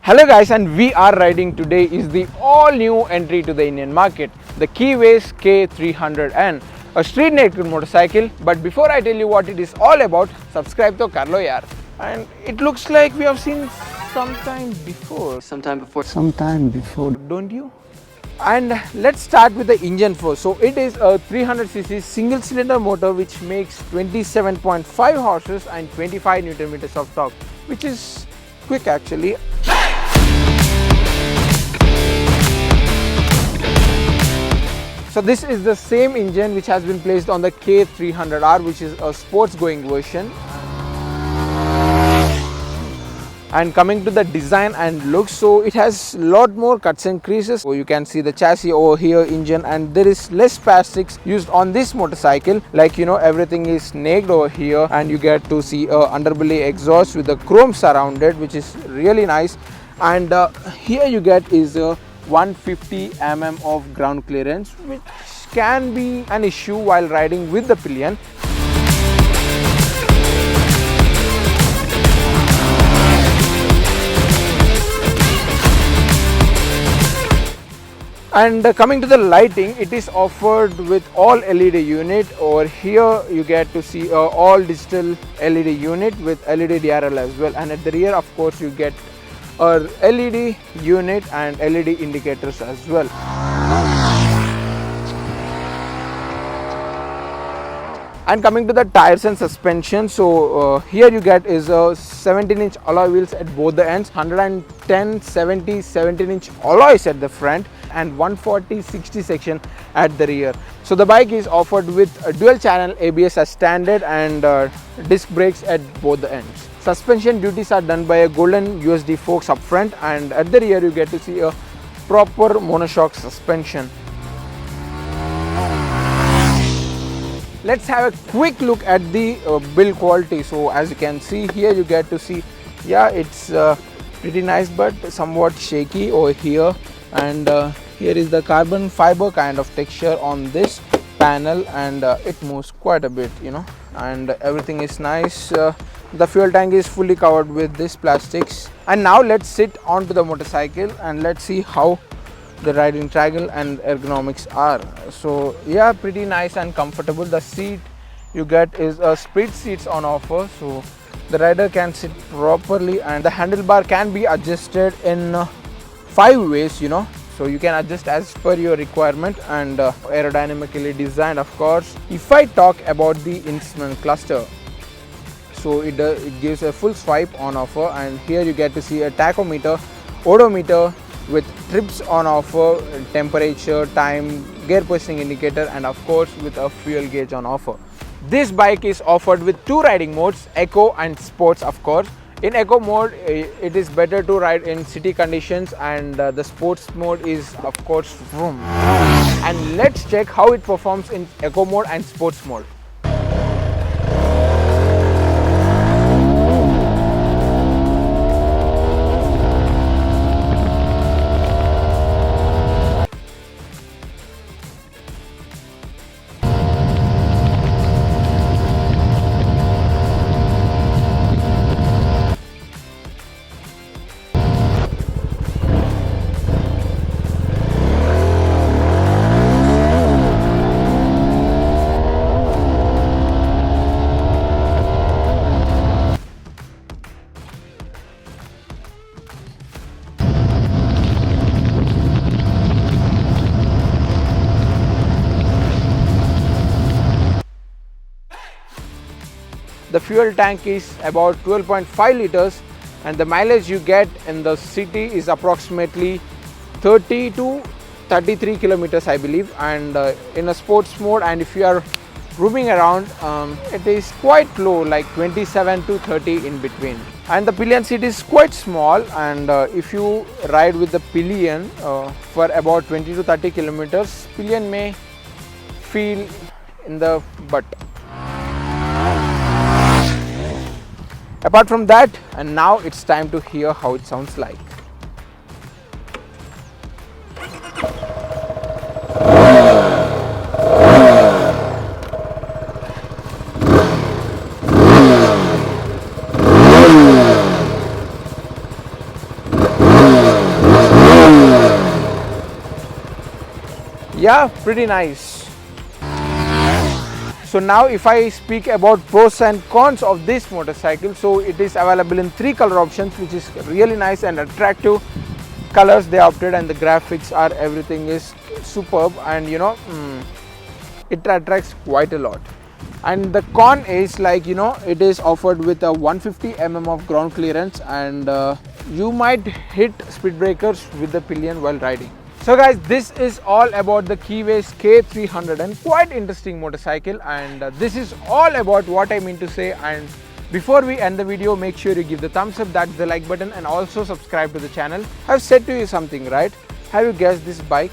Hello guys, and we are riding today is the all new entry to the Indian market, the Keeway K300N, a street naked motorcycle. But before I tell you what it is all about, subscribe to Carlo yaar. And it looks like we have seen sometime before, don't you? And let's start with the engine first. So it is a 300cc single cylinder motor which makes 27.5 horses and 25 Newton meters of torque, which is quick actually. So this is the same engine which has been placed on the K300R, which is a sports going version. And coming to the design and looks, so it has lot more cuts and creases. So you can see the chassis over here, engine, and there is less plastics used on this motorcycle. Like everything is naked over here, and you get to see a underbelly exhaust with the chrome surrounded, which is really nice. And here you get is a 150 mm of ground clearance, which can be an issue while riding with the pillion. And coming to the lighting, it is offered with all LED unit. Over here you get to see all digital LED unit with LED DRL as well, and at the rear of course you get a LED unit and LED indicators as well. And coming to the tires and suspension, so here you get is a 17-inch alloy wheels at both the ends, 110 70 17-inch alloys at the front, and 140/60 section at the rear. So the bike is offered with a dual channel ABS as standard and disc brakes at both the ends. Suspension duties are done by a golden USD forks up front, and at the rear you get to see a proper monoshock suspension. Let's have a quick look at the build quality. So as you can see here, you get to see, yeah, it's pretty nice but somewhat shaky over here. And here is the carbon fiber kind of texture on this panel, and it moves quite a bit, and everything is nice. The fuel tank is fully covered with this plastics. And now let's sit onto the motorcycle and let's see how the riding triangle and ergonomics are. So yeah, pretty nice and comfortable. The seat you get is a split seats on offer, so the rider can sit properly, and the handlebar can be adjusted in 5 ways, so you can adjust as per your requirement, and aerodynamically designed of course. If I talk about the instrument cluster, so it gives a full swipe on offer, and here you get to see a tachometer, odometer with trips on offer, temperature, time, gear positioning indicator, and of course with a fuel gauge on offer. This bike is offered with 2 riding modes, Eco and Sports of course. In Eco mode, it is better to ride in city conditions, and the Sports mode is of course vroom. And let's check how it performs in Eco mode and Sports mode. The fuel tank is about 12.5 liters, and the mileage you get in the city is approximately 30 to 33 kilometers I believe, and in a sports mode, and if you are roaming around, it is quite low, like 27 to 30 in between. And the pillion seat is quite small, and if you ride with the pillion for about 20 to 30 kilometers, pillion may feel in the butt. Apart from that, and now it's time to hear how it sounds like. Yeah, pretty nice. So now if I speak about pros and cons of this motorcycle, so it is available in 3 color options, which is really nice and attractive colors they opted, and the graphics are, everything is superb, and it attracts quite a lot. And the con is, like, it is offered with a 150 of ground clearance, and you might hit speed breakers with the pillion while riding. So guys, this is all about the Keeway K300N, quite interesting motorcycle, and this is all about what I mean to say. And before we end the video, make sure you give the thumbs up, that's the like button, and also subscribe to the channel. I've said to you something, right? Have you guessed this bike?